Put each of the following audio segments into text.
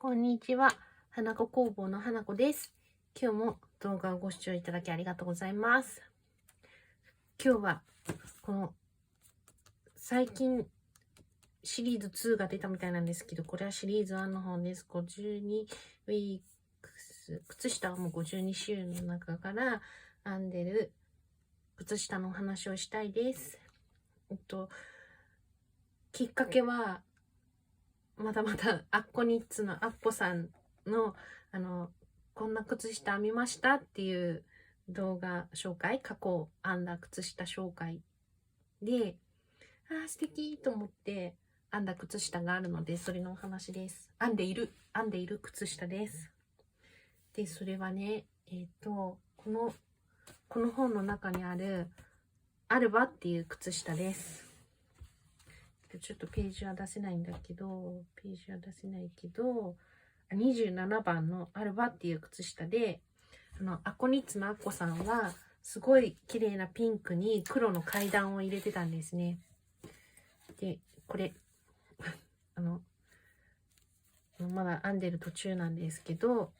こんにちは。花子工房の花子です。今日も動画をご視聴いただきありがとうございます。今日はこの最近シリーズ2が出たみたいなんですけど、これはシリーズ1の方です。52ウィークス。靴下はもう52週の中から編んでる靴下のお話をしたいです。きっかけは、またアッコニッツのアッコさんの、こんな靴下編みましたっていう動画紹介、過去編んだ靴下紹介で、素敵と思って編んだ靴下があるので、それのお話です。編んでいる靴下です。で、それはね、この本の中にある、アルバっていう靴下です。ちょっとページは出せないけど、27番のアルバっていう靴下で、アコニッツのアッコさんは、すごい綺麗なピンクに黒の階段を入れてたんですね。で、これ、まだ編んでる途中なんですけど、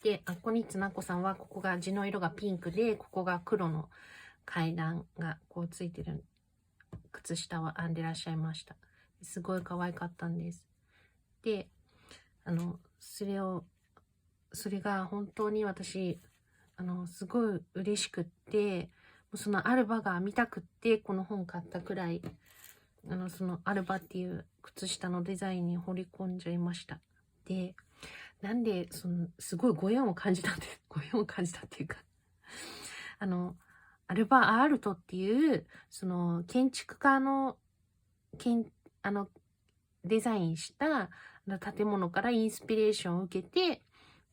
で、アコニッツのアッコさんは、ここが地の色がピンクで、ここが黒の階段がこうついてる靴下を編んでらっしゃいました。すごい可愛かったんです。で、それが本当に私、すごい嬉しくって、そのアルバが見たくって、この本買ったくらい、そのアルバっていう靴下のデザインに掘り込んじゃいました。で、なんで、すごいご縁を感じたっていうか、アルバ・アールトっていう、建築家の、デザインした建物からインスピレーションを受けて、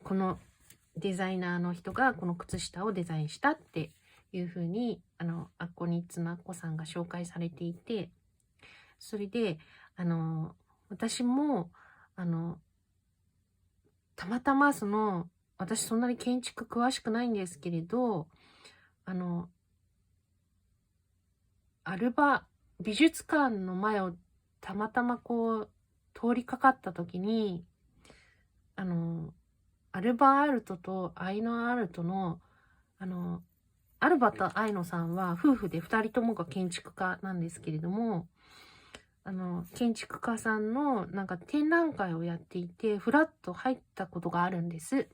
このデザイナーの人がこの靴下をデザインしたっていう風に、アッコニッツのアッコさんが紹介されていて、それで、私も、たまたま私そんなに建築詳しくないんですけれど、アルバ美術館の前をたまたまこう通りかかった時に、アルバ・アルトとアイノ・アルトの、アルバとアイノさんは夫婦で2人ともが建築家なんですけれども、建築家さんのなんか展覧会をやっていて、フラッと入ったことがあるんです。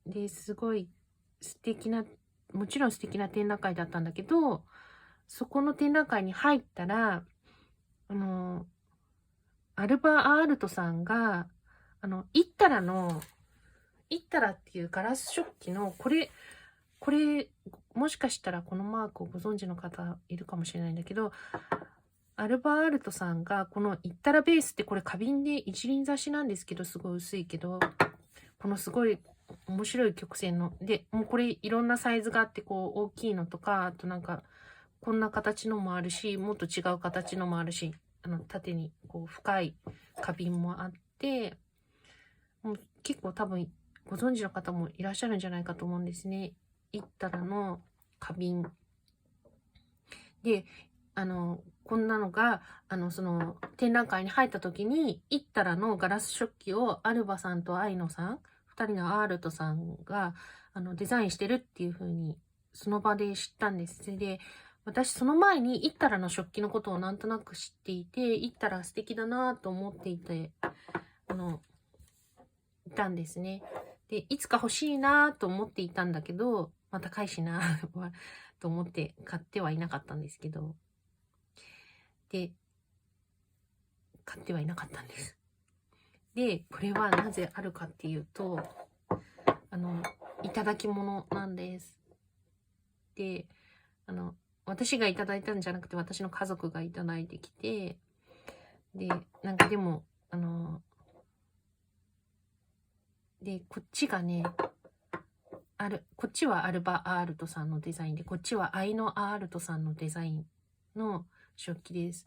で、すごいもちろん素敵な展覧会だったんだけど、そこの展覧会に入ったら、アルバ・アールトさんが、イッタラっていうガラス食器の、これ、もしかしたらこのマークをご存知の方いるかもしれないんだけど、アルバ・アールトさんが、このイッタラベースってこれ花瓶で一輪挿しなんですけど、すごい薄いけど、このすごい面白い曲線の、で、もうこれいろんなサイズがあって、こう大きいのとか、あとこんな形のもあるし、もっと違う形のもあるし、縦にこう深い花瓶もあって、もう結構多分ご存知の方もいらっしゃるんじゃないかと思うんですね。イッタラの花瓶。で、こんなのが、展覧会に入った時に、イッタラのガラス食器をアルバさんとアイノさん、二人のアールトさんが、デザインしてるっていう風に、その場で知ったんです。で、私その前にイッタラの食器のことをなんとなく知っていて、イッタラ素敵だなと思っていて、いたんですね。で、いつか欲しいなと思っていたんだけど、高いしなと思って買ってはいなかったんですけど、で、買ってはいなかったんです。で、これはなぜあるかっていうと、いただき物なんです。で、私がいただいたんじゃなくて、私の家族がいただいてきて、で、でも、で、こっちがね、こっちはアルバ・アールトさんのデザインで、こっちはアイノ・アールトさんのデザインの食器です。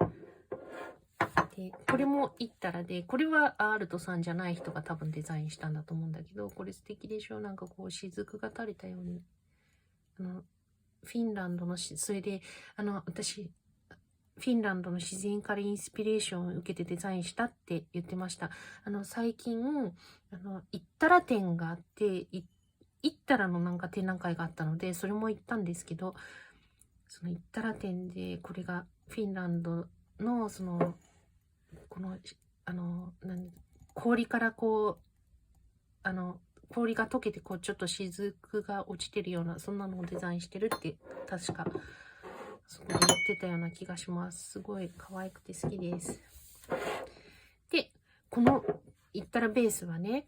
で、これもイッタラで、これはアールトさんじゃない人が多分デザインしたんだと思うんだけど、これ素敵でしょ？こう雫が垂れたように。フィンランドのそれで、私、フィンランドの自然からインスピレーションを受けてデザインしたって言ってました。最近、イッタラ展があって、イッタラのなんか展覧会があったので、それも行ったんですけど、そのイッタラ展で、これがフィンランドの、この、氷からこう、氷が溶けて、こう、ちょっと雫が落ちてるような、そんなのをデザインしてるって、確か、そこで言ってたような気がします。すごい可愛くて好きです。で、このイッタラベースはね、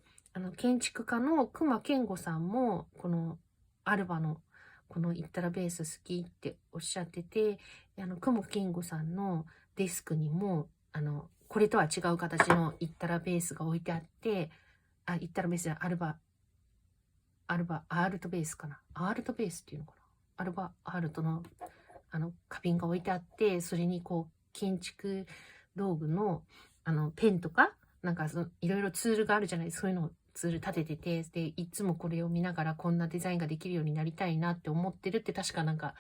建築家の隈研吾さんも、このアルバの、このイッタラベース好きっておっしゃってて、隈研吾さんのデスクにも、これとは違う形のイッタラベースが置いてあって、イッタラベースじゃアルトベースかな。アールトベースっていうのかな。アールトの花瓶が置いてあって、それにこう、建築道具の、ペンとか、なんかいろいろツールがあるじゃない、そういうのをツール立ててて、で、いつもこれを見ながらこんなデザインができるようになりたいなって思ってるって、確かなんか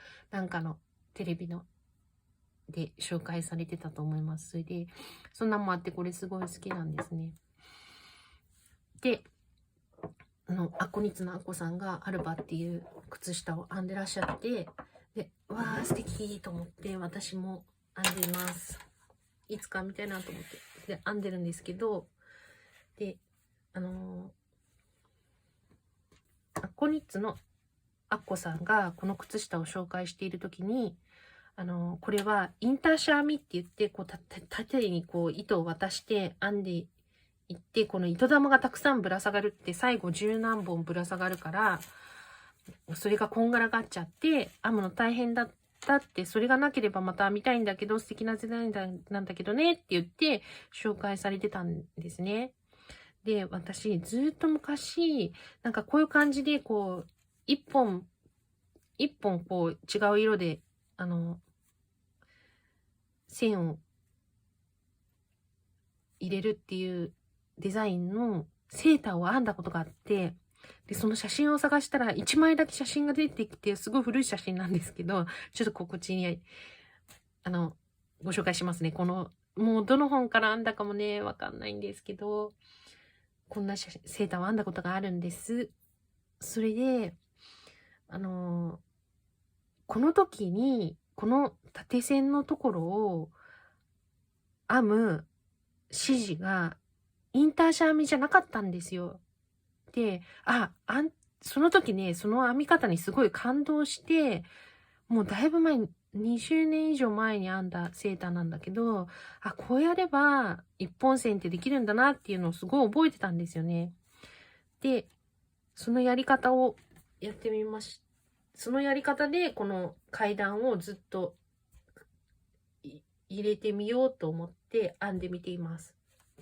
のテレビの、で紹介されてたと思います。それで、そんなんもあって、これすごい好きなんですね。で、アッコニッツのアッコさんがアルバっていう靴下を編んでらっしゃって、で、わー素敵と思って私も編んでいます。いつかみたいなと思って。で、編んでるんですけど、で、アッコニッツのアッコさんがこの靴下を紹介しているときに、これはインターシャーミって言って、こう、縦にこう糸を渡して編んでいって、この糸玉がたくさんぶら下がるって、最後十何本ぶら下がるから、それがこんがらがっちゃって、編むの大変だったって、それがなければまた編みたいんだけど、素敵なデザインなんだけどねって言って紹介されてたんですね。で、私、ずっと昔、なんかこういう感じで、こう、一本こう違う色で、線を入れるっていうデザインのセーターを編んだことがあって、で、その写真を探したら1枚だけ写真が出てきて、すごい古い写真なんですけど、ちょっとこちに、ご紹介しますね。もうどの本から編んだかもね、わかんないんですけど、こんなセーターを編んだことがあるんです。それで、この時に、この縦線のところを編む指示がインターシャ編みじゃなかったんですよ。で、その時ね、その編み方にすごい感動して、もうだいぶ前に、20年以上前に編んだセーターなんだけど、こうやれば一本線ってできるんだなっていうのをすごい覚えてたんですよね。で、そのやり方をやってみました。そのやり方でこの階段をずっと入れてみようと思って編んでみています。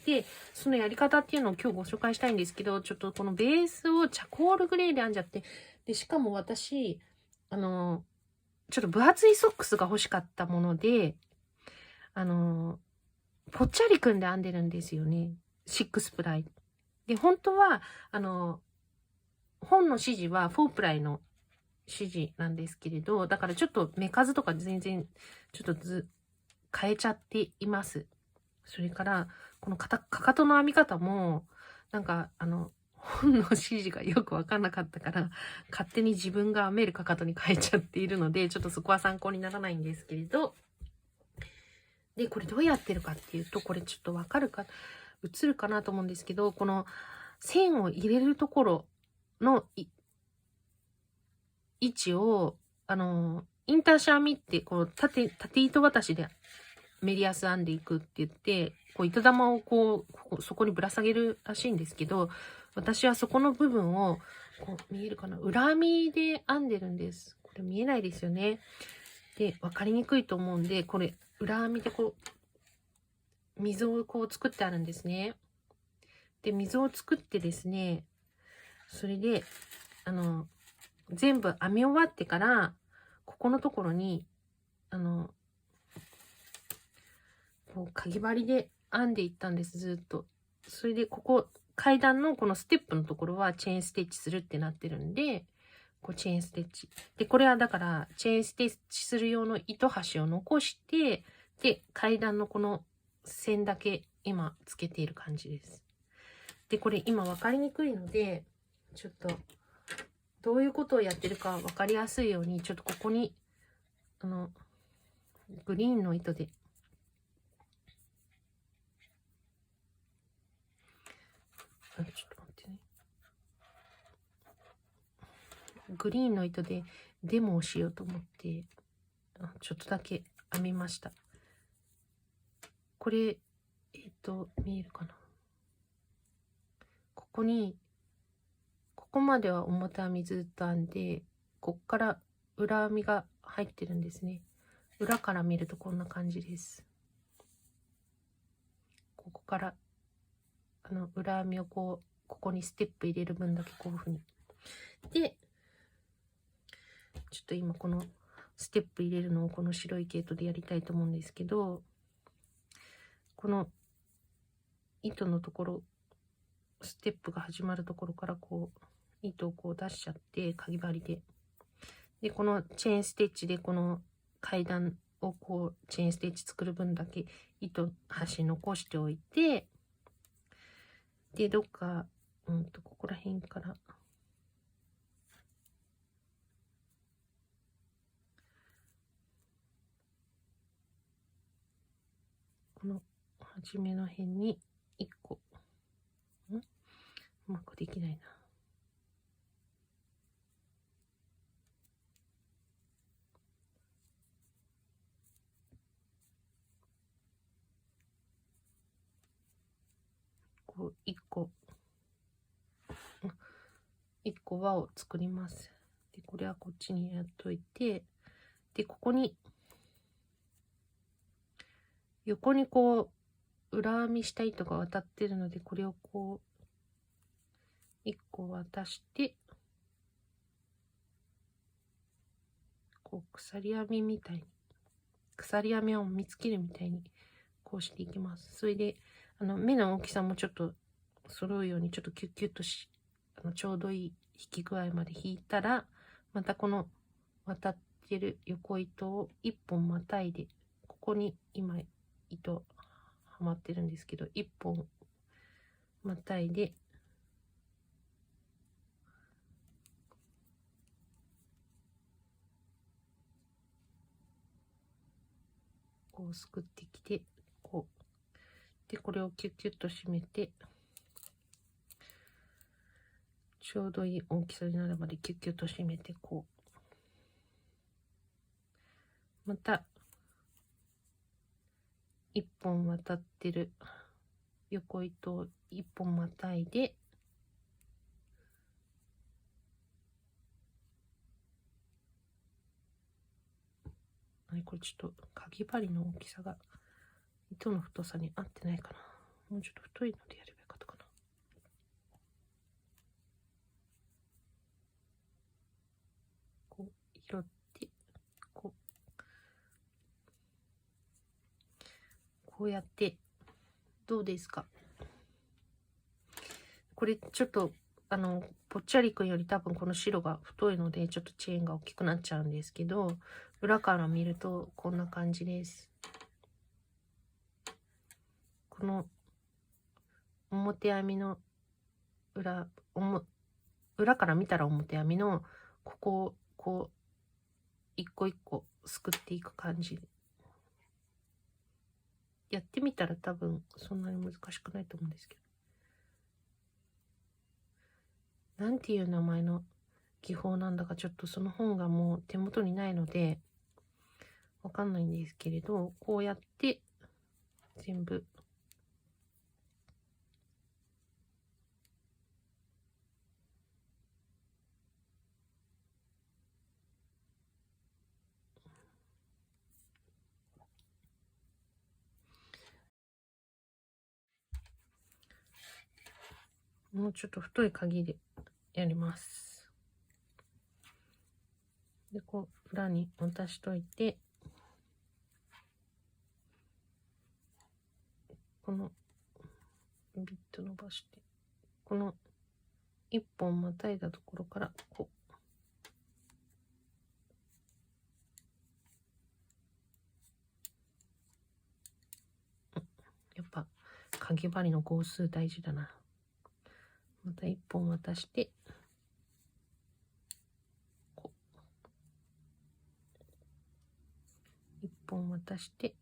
で、そのやり方っていうのを今日ご紹介したいんですけど、ちょっとこのベースをチャコールグレーで編んじゃって、で、しかも私、ちょっと分厚いソックスが欲しかったもので、ぽっちゃり組んで編んでるんですよね。6プライ。で、本当は、本の指示は4プライの指示なんですけれど、だからちょっと目数とか全然、ちょっと変えちゃっています。それから、このかかとの編み方も、なんか、本の指示がよくわかんなかったから、勝手に自分が編めるかかとに変えちゃっているので、ちょっとそこは参考にならないんですけれど、で、これどうやってるかっていうと、これちょっとわかるか、映るかなと思うんですけど、この線を入れるところの位置を、インターシャ編みって、こう、縦糸渡しでメリアス編んでいくって言って、こう糸玉をそこにぶら下げるらしいんですけど、私はそこの部分を、見えるかな、裏編みで編んでるんです。これ見えないですよね。で、わかりにくいと思うんで、これ、裏編みで溝を作ってあるんですね。で、溝を作ってですね、それで、全部編み終わってから、ここのところに、かぎ針で編んでいったんです、ずっと。それで、階段のこのステップのところはチェーンステッチするってなってるんで、チェーンステッチ。で、これはだから、チェーンステッチする用の糸端を残して、で、階段のこの線だけ今つけている感じです。で、これ今分かりにくいので、ちょっとどういうことをやってるか分かりやすいように、ちょっとここにグリーンの糸でちょっと待ってね。グリーンの糸でデモをしようと思って、ちょっとだけ編みました。これ、見えるかな。ここに、ここまでは表編みずっと編んで、こっから裏編みが入ってるんですね。裏から見るとこんな感じです。ここから裏編みをここにステップ入れる分だけこういう風に。で、ちょっと今このステップ入れるのをこの白い毛糸でやりたいと思うんですけど、この糸のところ、ステップが始まるところからこう糸をこう出しちゃって、かぎ針で。で、このチェーンステッチでこの階段をこうチェーンステッチ作る分だけ糸端残しておいて、で、どっか、ここら辺から、この初めの辺に1個、うまくできないな。こう1個輪を作ります。で、これはこっちにやっといて、で、ここに横にこう裏編みした糸が渡ってるので、これをこう1個渡して、こう鎖編みみたいに、鎖編みを見つけるみたいにこうしていきます。それで目の大きさもちょっと揃うようにちょっとキュッキュッとちょうどいい引き具合まで引いたら、またこの渡ってる横糸を1本またいで、ここに今糸はまってるんですけど、1本またいで、こうすくってきて、こうで、これをキュッキュッと締めて、ちょうどいい大きさになるまでキュッキュッと締めて、こうまた1本渡ってる横糸を1本またいで、これちょっとかぎ針の大きさが糸の太さに合ってないかな。もうちょっと太いのでやればよかったかな。こう拾って、こうやって、どうですか？これちょっとぽっちゃりくんより多分この白が太いのでちょっとチェーンが大きくなっちゃうんですけど、裏から見るとこんな感じです。この表編みの裏から見たら表編みのここをこう一個一個すくっていく感じ。やってみたら多分そんなに難しくないと思うんですけど、なんていう名前の技法なんだかちょっとその本がもう手元にないのでわかんないんですけれど、こうやって全部もうちょっと太い鍵でやります。で、こう裏に渡しといて、このビッと伸ばして、この一本またいだところからこかぎ針の号数大事だな。また1本渡して、こう1本渡して、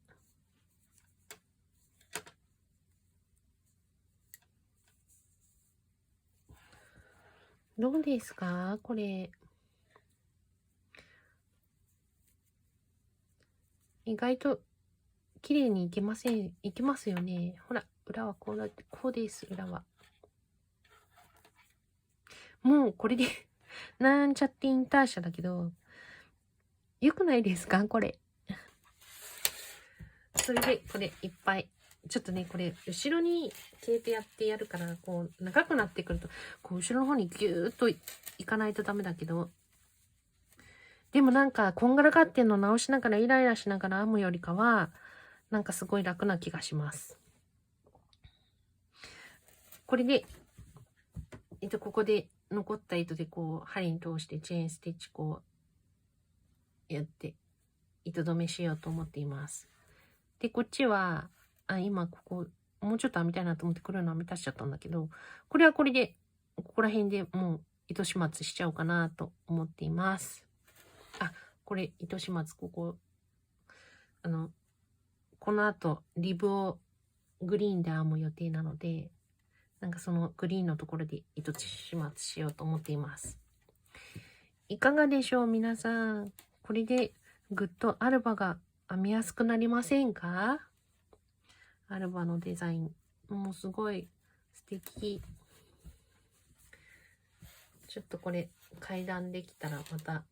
どうですかこれ。意外と綺麗にいけますよね。ほら、裏はこうだって、こうです、裏は。もうこれでなんちゃってインターシャだけど、よくないですかこれ。それで、これいっぱい。ちょっとね、これ、後ろに消えてやってやるから、こう、長くなってくると、こう、後ろの方にギューッといかないとダメだけど、でもなんか、こんがらがってんの直しながら、イライラしながら編むよりかは、なんかすごい楽な気がします。これで、ここで残った糸でこう、針に通してチェーンステッチこう、やって、糸止めしようと思っています。で、こっちは、今ここ、もうちょっと編みたいなと思って黒いの編み足しちゃったんだけど、これはこれで、ここら辺でもう糸始末しちゃおうかなと思っています。これ、糸始末、ここ、この後、リブをグリーンで編む予定なので、なんかそのグリーンのところで糸始末しようと思っています。いかがでしょう皆さん。これでぐっとアルバが編みやすくなりませんか？アルバのデザイン。もうすごい素敵。ちょっとこれ階段できたらまた、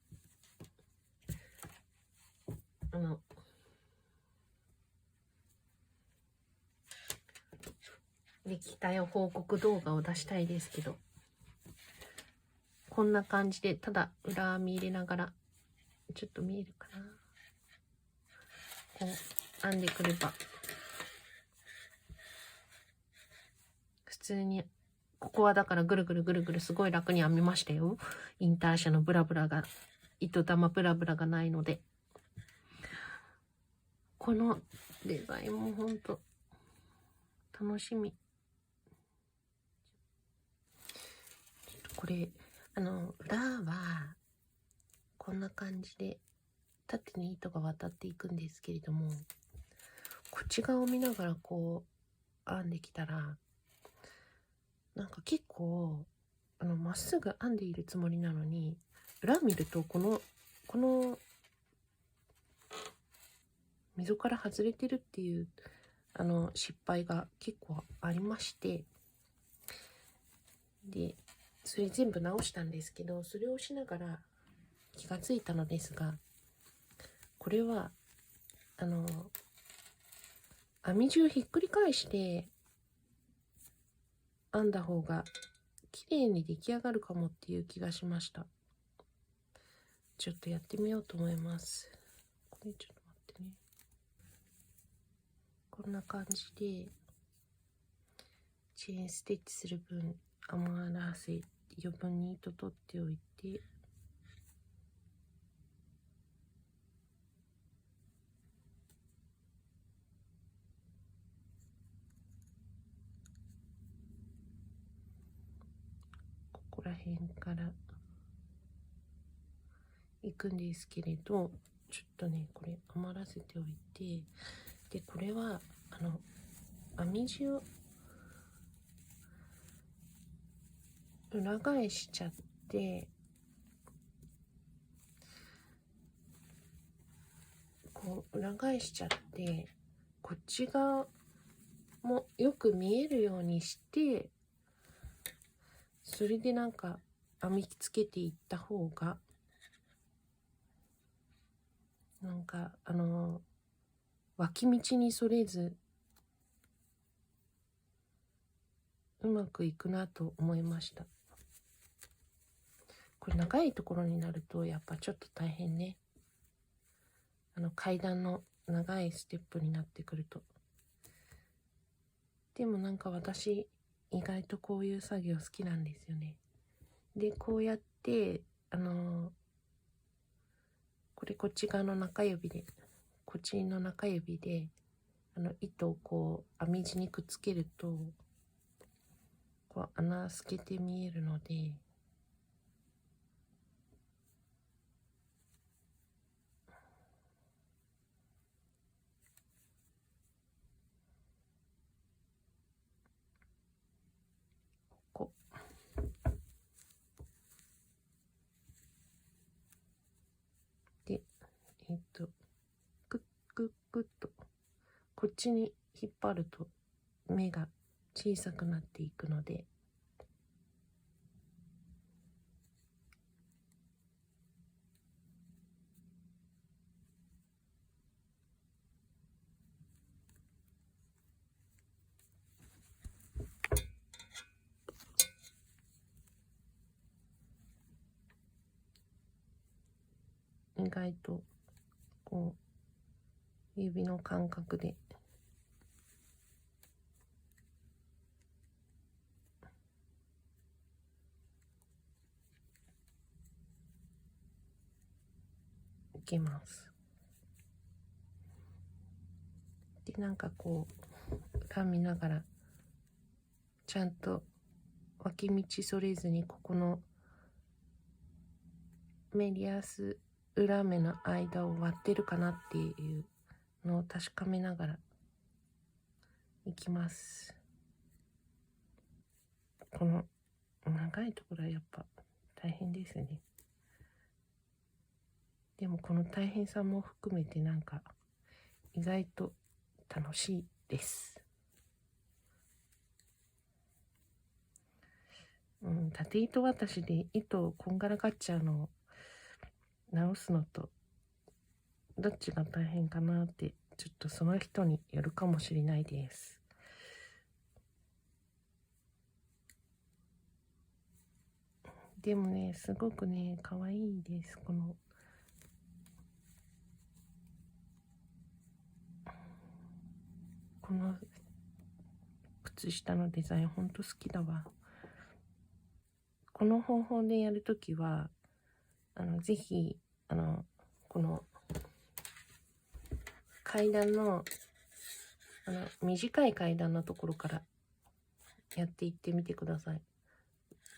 できたよ報告動画を出したいですけど。こんな感じで、ただ裏編み入れながら、ちょっと見えるかな。こう編んでくれば、普通に、ここはだからぐるぐるぐるぐるすごい楽に編みましたよ。インターシャのブラブラが、糸玉ブラブラがないので。このデザインもほんと楽しみ。これ、裏は、こんな感じで、縦に糸が渡っていくんですけれども、こっち側を見ながらこう、編んできたら、なんか結構、まっすぐ編んでいるつもりなのに、裏見ると、この、溝から外れてるっていう、失敗が結構ありまして、で、それ全部直したんですけど、それをしながら気がついたのですが、これは、編み地をひっくり返して編んだ方が綺麗に出来上がるかもっていう気がしました。ちょっとやってみようと思います。これちょっと待ってね。こんな感じでチェーンステッチする分余らせ余分に糸取っておいて、ここら辺からいくんですけれど、ちょっとねこれ余らせておいて、でこれは編み地を裏返しちゃって、こう裏返しちゃって、こっち側もよく見えるようにして、それでなんか編みつけていった方が、なんか脇道にそれずうまくいくなと思いました。これ長いところになるとやっぱちょっと大変ね。階段の長いステップになってくると。でもなんか私意外とこういう作業好きなんですよね。でこうやってこれこっち側の中指で、こっちの中指で糸をこう編み地にくっつけるとこう穴透けて見えるので、こうでクックックッとこっちに引っ張ると目が小さくなっていくので、意外とこう指の感覚でいけます。でなんかこう噛みながらちゃんと脇道それずにここのメリアス裏目の間を割ってるかなっていうのを確かめながらいきます。この長いところはやっぱ大変ですね。でもこの大変さも含めてなんか意外と楽しいです。縦糸渡しで糸をこんがらがっちゃうのを直すのとどっちが大変かなってちょっとその人によるかもしれないです。でもねすごくね可愛いです。この靴下のデザインほんと好きだわ。この方法でやるときはぜひこの階段の短い階段のところからやっていってみてください。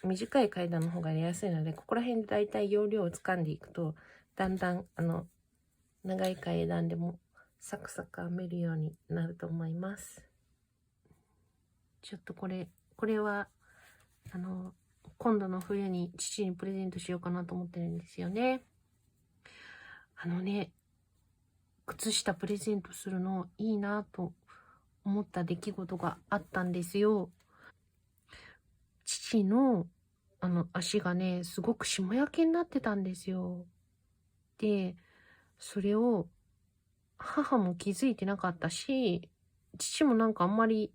短い階段の方がやりやすいので、ここら辺でだいたい要領をつかんでいくとだんだん長い階段でもサクサク編めるようになると思います。ちょっとこれは今度の冬に父にプレゼントしようかなと思ってるんですよね。靴下プレゼントするのいいなと思った出来事があったんですよ。父の足がねすごく霜焼けになってたんですよ。でそれを母も気づいてなかったし、父もなんかあんまり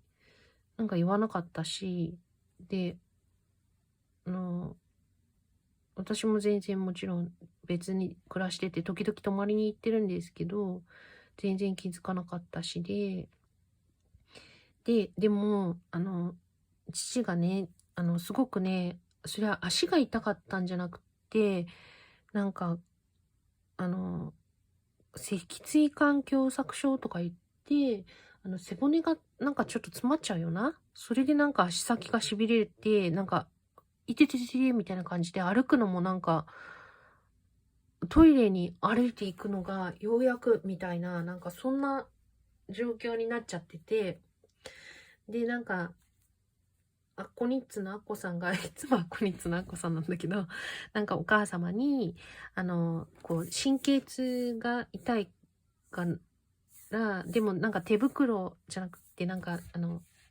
なんか言わなかったし、で私も全然もちろん別に暮らしてて時々泊まりに行ってるんですけど全然気づかなかったしでも父がねすごくねそれは足が痛かったんじゃなくてなんか脊椎管狭窄症とか言って背骨がなんかちょっと詰まっちゃうよな。それでなんか足先がしびれてなんかいててててみたいな感じで歩くのもなんかトイレに歩いていくのがようやくみたいななんかそんな状況になっちゃってて、でなんかアッコニッツのアッコさんがいつもアッコニッツのアッコさんなんだけどなんかお母様にこう神経痛が痛いからでもなんか手袋じゃなくてなんか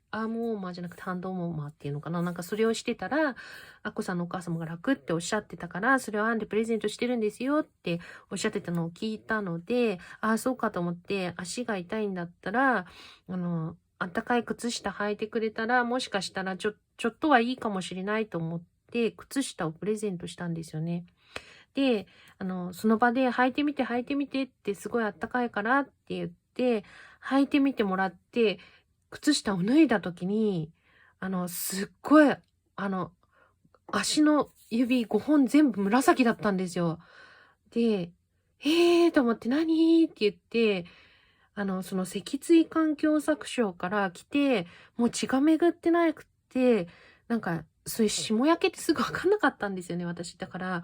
アームウォーマーじゃなくてハンドウォーマーっていうのかな、なんかそれをしてたらアッコさんのお母様が楽っておっしゃってたからそれを編んでプレゼントしてるんですよっておっしゃってたのを聞いたので、ああそうかと思って足が痛いんだったらあったかい靴下履いてくれたらもしかしたらちょっとはいいかもしれないと思って靴下をプレゼントしたんですよね。でその場で履いてみてってすごいあったかいからって言って履いてみてもらって靴下を脱いだ時にすっごい足の指5本全部紫だったんですよ。でと思って何って言ってその脊椎環境搾症から来て、もう血が巡ってなくて、なんか、そういう霜焼けってすぐわかんなかったんですよね、私。だから、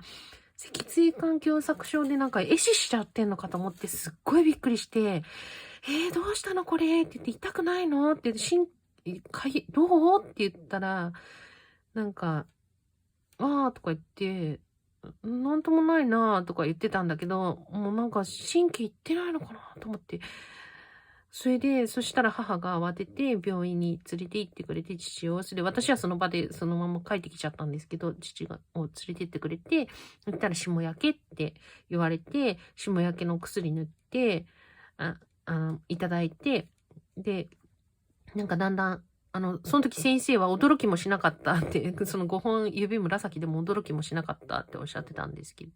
脊椎環境搾症でなんか壊死しちゃってんのかと思ってすっごいびっくりして、どうしたのこれって言って、痛くないのって言って、どうって言ったら、なんか、あーとか言って、なんともないなーとか言ってたんだけど、もうなんか神経いってないのかなと思って。そしたら母が慌てて病院に連れて行ってくれて、父を。私はその場でそのまま帰ってきちゃったんですけど、を連れて行ってくれて、行ったら霜焼けって言われて、霜焼けの薬塗って、あ、いただいて、で、なんかだんだん、その時先生は驚きもしなかったって、その5本指紫でも驚きもしなかったっておっしゃってたんですけど、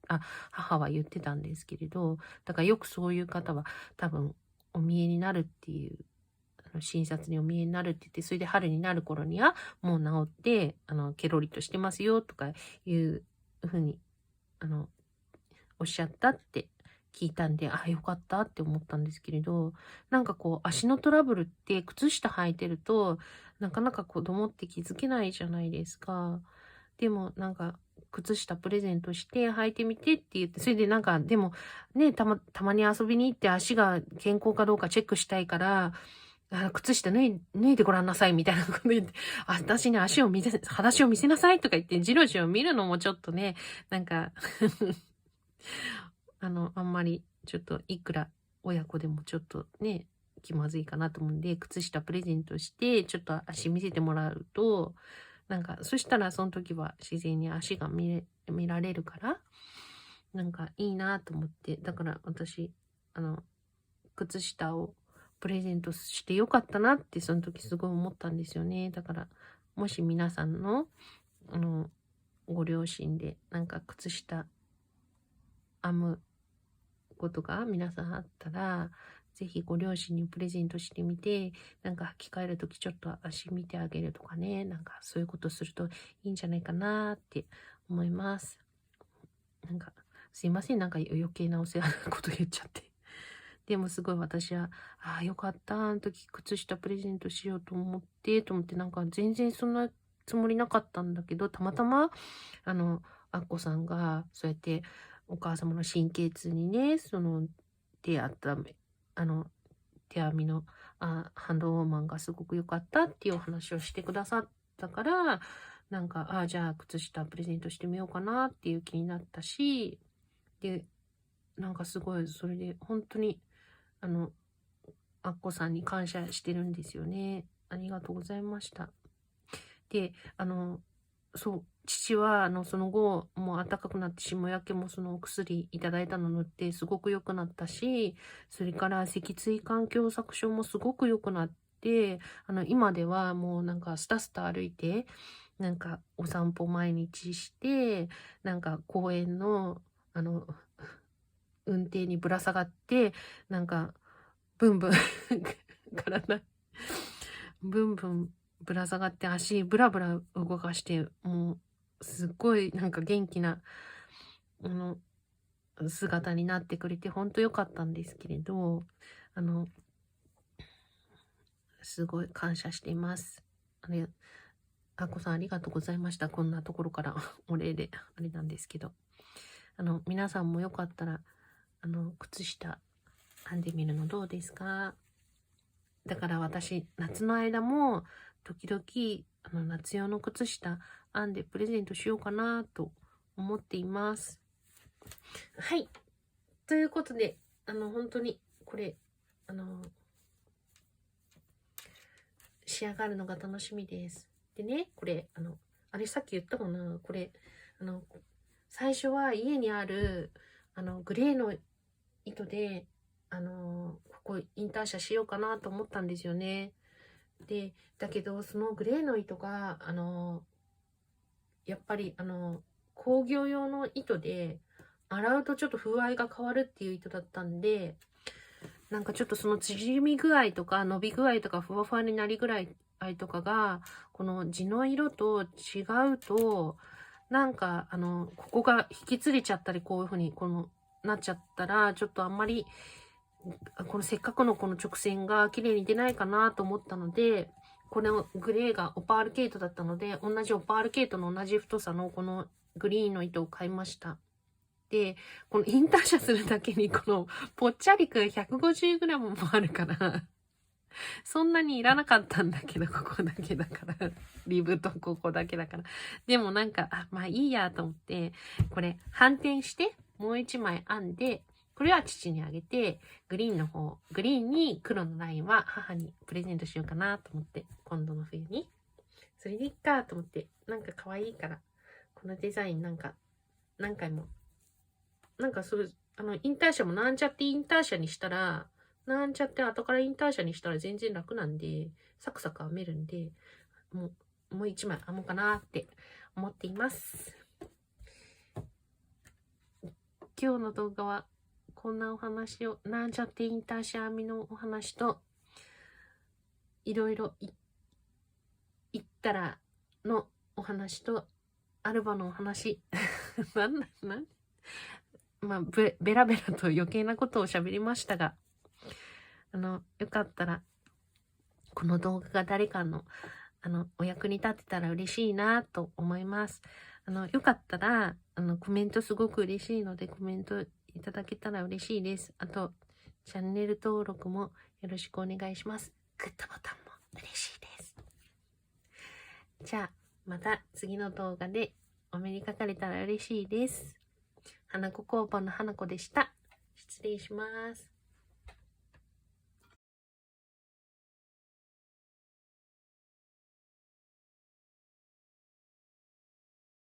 母は言ってたんですけれど、だからよくそういう方は多分お見えになるっていう、診察にお見えになるって言って、それで春になる頃にはもう治って、ケロリとしてますよとかいうふうに、おっしゃったって聞いたんで、よかったって思ったんですけれど、なんかこう、足のトラブルって靴下履いてると、なかなか子供って気づけないじゃないですか。でもなんか、靴下プレゼントして履いてみてって言って、それでなんか、でもね、たまに遊びに行って足が健康かどうかチェックしたいから、靴下脱いでごらんなさいみたいなこと言って、私に裸足を見せなさいとか言って、じろじろ見るのもちょっとね、なんかあんまり、ちょっと、いくら親子でもちょっとね、気まずいかなと思うんで、靴下プレゼントして、ちょっと足見せてもらうと、なんか、そしたらその時は自然に足が見られるから、なんかいいなと思って、だから私、靴下をプレゼントしてよかったなってその時すごい思ったんですよね。だから、もし皆さんの、ご両親でなんか靴下編むことが皆さんあったら、ぜひご両親にプレゼントしてみて、なんか履き替えるときちょっと足見てあげるとかね、なんかそういうことするといいんじゃないかなって思います。なんか、すいません、なんか余計なお世話なこと言っちゃって。でもすごい私は、よかった、あの時靴下プレゼントしようと思って、なんか全然そんなつもりなかったんだけど、たまたま、アッコさんが、そうやって、お母様の神経痛にね、手編みの、ハンドウォーマンがすごく良かったっていうお話をしてくださったから、なんか、じゃあ靴下プレゼントしてみようかなっていう気になったし、で、なんかすごい、それで本当に、あの、アッコさんに感謝してるんですよね。ありがとうございました。で、父は、その後、もう暖かくなって霜焼けもそのお薬いただいたの塗ってすごく良くなったし、それから脊椎環境搾症もすごく良くなって、今ではもうなんかスタスタ歩いて、なんかお散歩毎日して、なんか公園の、運転にぶら下がって、なんか、ブンブン体、ブンブンぶら下がって足ブラブラ動かして、もう、すっごいなんか元気な、あの、姿になってくれて、ほんと良かったんですけれど、すごい感謝しています。あこさんありがとうございました。こんなところからお礼で、あれなんですけど。皆さんもよかったら、靴下編んでみるのどうですか？だから私、夏の間も、時々、夏用の靴下編んでプレゼントしようかなと思っています。はい。ということで、本当に、これ、仕上がるのが楽しみです。でね、これ、あれさっき言ったかな？これ、最初は家にある、グレーの糸で、ここインターシャしようかなと思ったんですよね。で、だけど、そのグレーの糸が、やっぱり、工業用の糸で、洗うとちょっと風合いが変わるっていう糸だったんで、なんかちょっとその縮み具合とか伸び具合とかふわふわになり具合とかが、この地の色と違うと、なんか、ここが引きつれちゃったり、こういう風に、なっちゃったら、ちょっとあんまりこのせっかくのこの直線が綺麗に出ないかなと思ったので、このグレーがオパールケイトだったので、同じオパールケイトの同じ太さのこのグリーンの糸を買いました。で、このインターシャするだけにこのぽっちゃりくん 150g もあるから、そんなにいらなかったんだけど、ここだけだから。リブとここだけだから。でもなんか、まあいいやと思って、これ反転して、もう一枚編んで、これは父にあげて、グリーンに黒のラインは母にプレゼントしようかなと思って、今度の冬に。それでいっかと思って、なんか可愛いから、このデザインなんか、何回も、なんかそれ、インターシャもなんちゃってインターシャにしたら、なんちゃって後からインターシャにしたら全然楽なんで、サクサク編めるんで、もう一枚編もうかなって思っています。今日の動画はこんなお話を、なんちゃってインターシャ編みのお話と、いろいろ言ったらのお話と、アルバのお話。まあ、ベラベラと余計なことを喋りましたが、よかったら、この動画が誰かの、お役に立ってたら嬉しいなと思います。よかったら、コメントすごく嬉しいので、コメントいただけたら嬉しいです。あと、チャンネル登録もよろしくお願いします。グッドボタンも嬉しいです。じゃあ、また次の動画でお目にかかれたら嬉しいです。花子工房の花子でした。失礼します。